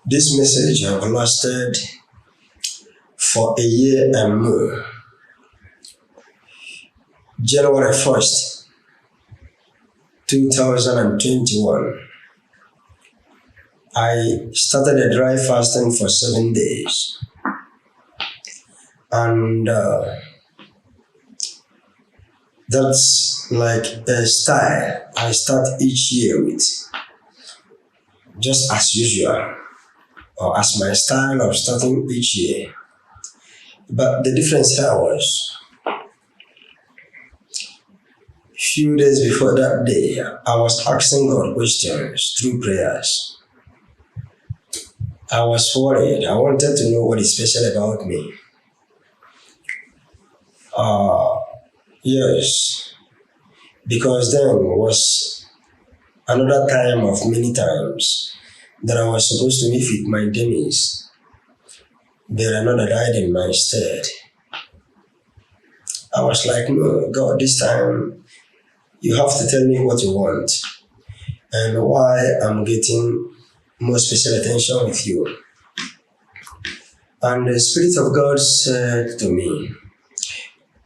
This message have lasted for a year and more. January 1st, 2021, I started a dry fasting for 7 days. And that's like a style I start each year with, just as usual, or as my style of starting each year. But the difference here was, few days before that day, I was asking God questions through prayers. I was worried. I wanted to know what is special about me. Yes, because then was another time of many times that I was supposed to meet with my demise. There another died in my stead. I was like, no, God, this time you have to tell me what you want and why I'm getting more special attention with you. And the Spirit of God said to me,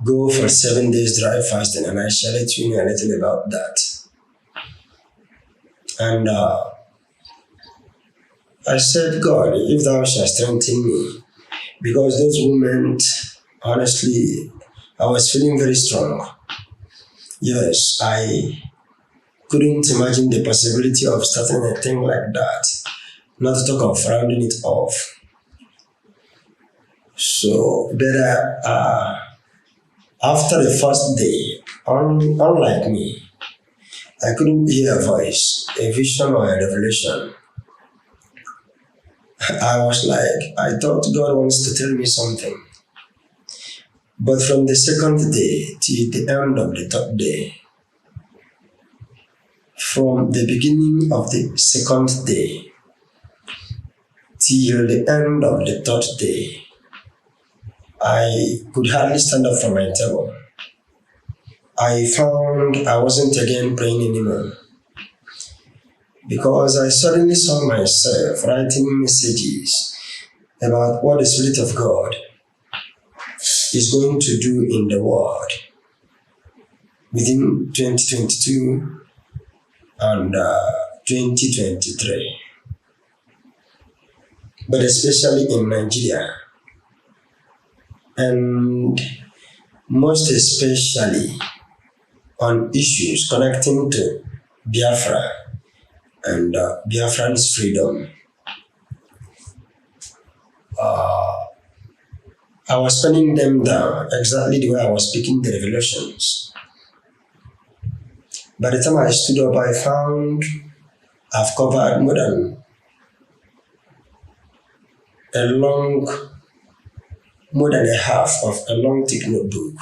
go for 7 days dry fasting, and I shall let you know a little about that. And I said, God, if thou shalt strengthen me, because those moments, honestly, I was feeling very strong. Yes, I couldn't imagine the possibility of starting a thing like that, not to talk of rounding it off. So, but after the first day, unlike me, I couldn't hear a voice, a vision, or a revelation. I was like, I thought God wants to tell me something. But from the second day till the end of the third day, from the beginning of the second day till the end of the third day, I could hardly stand up from my table. I found I wasn't again praying anymore, because I suddenly saw myself writing messages about what the Spirit of God is going to do in the world within 2022 and 2023, but especially in Nigeria, and most especially on issues connecting to Biafra and Biafran's freedom. I was penning them down exactly the way I was speaking the revelations. By the time I stood up, I found I've covered more than more than a half of a long thick notebook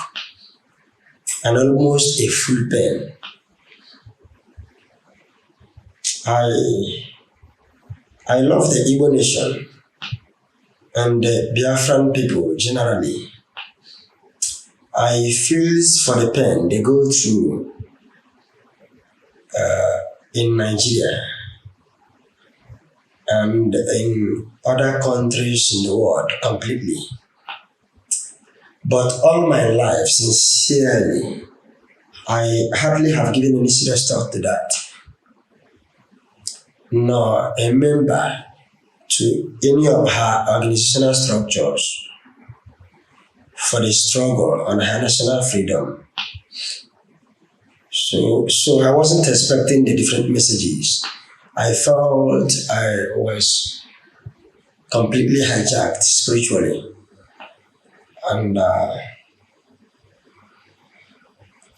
and almost a full pen. I love the Igbo nation and the Biafran people generally. I feel for the pain they go through in Nigeria and in other countries in the world completely. But all my life, sincerely, I hardly have given any serious thought to that, nor a member to any of her organizational structures for the struggle on her national freedom. So I wasn't expecting the different messages. I felt I was completely hijacked spiritually. And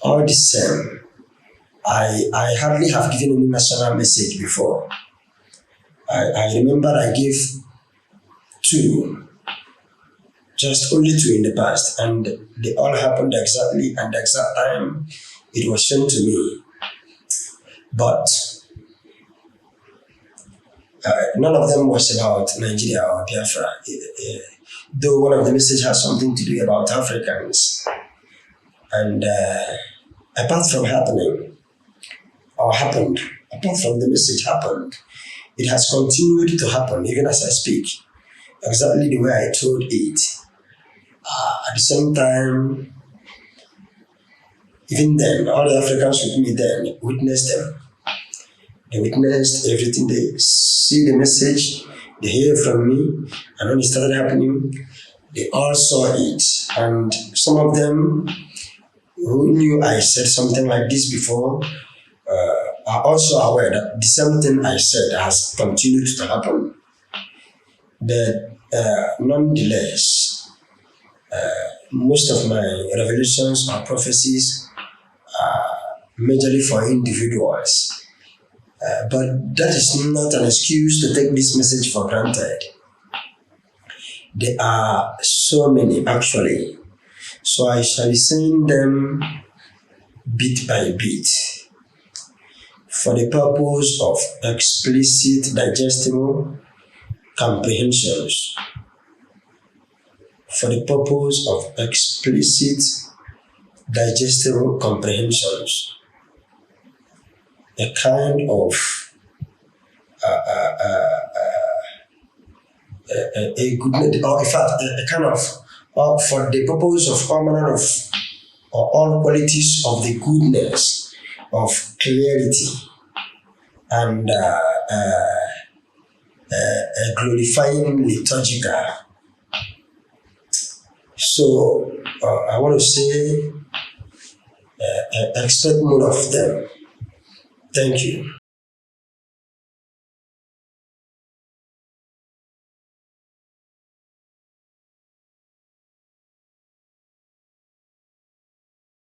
all the same, I hardly have given any national message before. I remember I gave two, just only two in the past, and they all happened exactly at the exact time it was shown to me. But none of them was about Nigeria or Biafra, though one of the messages has something to do about Africans. And apart from the message happened, It has continued to happen even as I speak, exactly the way I told it. At the same time, even then, all the Africans with me then witnessed them. They witnessed everything. They see the message, they hear from me, and when it started happening, they all saw it. And some of them who knew I said something like this before are also aware that the same thing I said has continued to happen. But nonetheless, most of my revelations or prophecies majorly for individuals. But that is not an excuse to take this message for granted. There are so many actually. So I shall be saying them bit by bit for the purpose of explicit digestible comprehensions. For the purpose of explicit digestible comprehensions. A kind of a good, or in fact, a kind of for the purpose of all manner of or all qualities of the goodness of clarity and glorifying liturgical. So I want to say expect more of them. Thank you.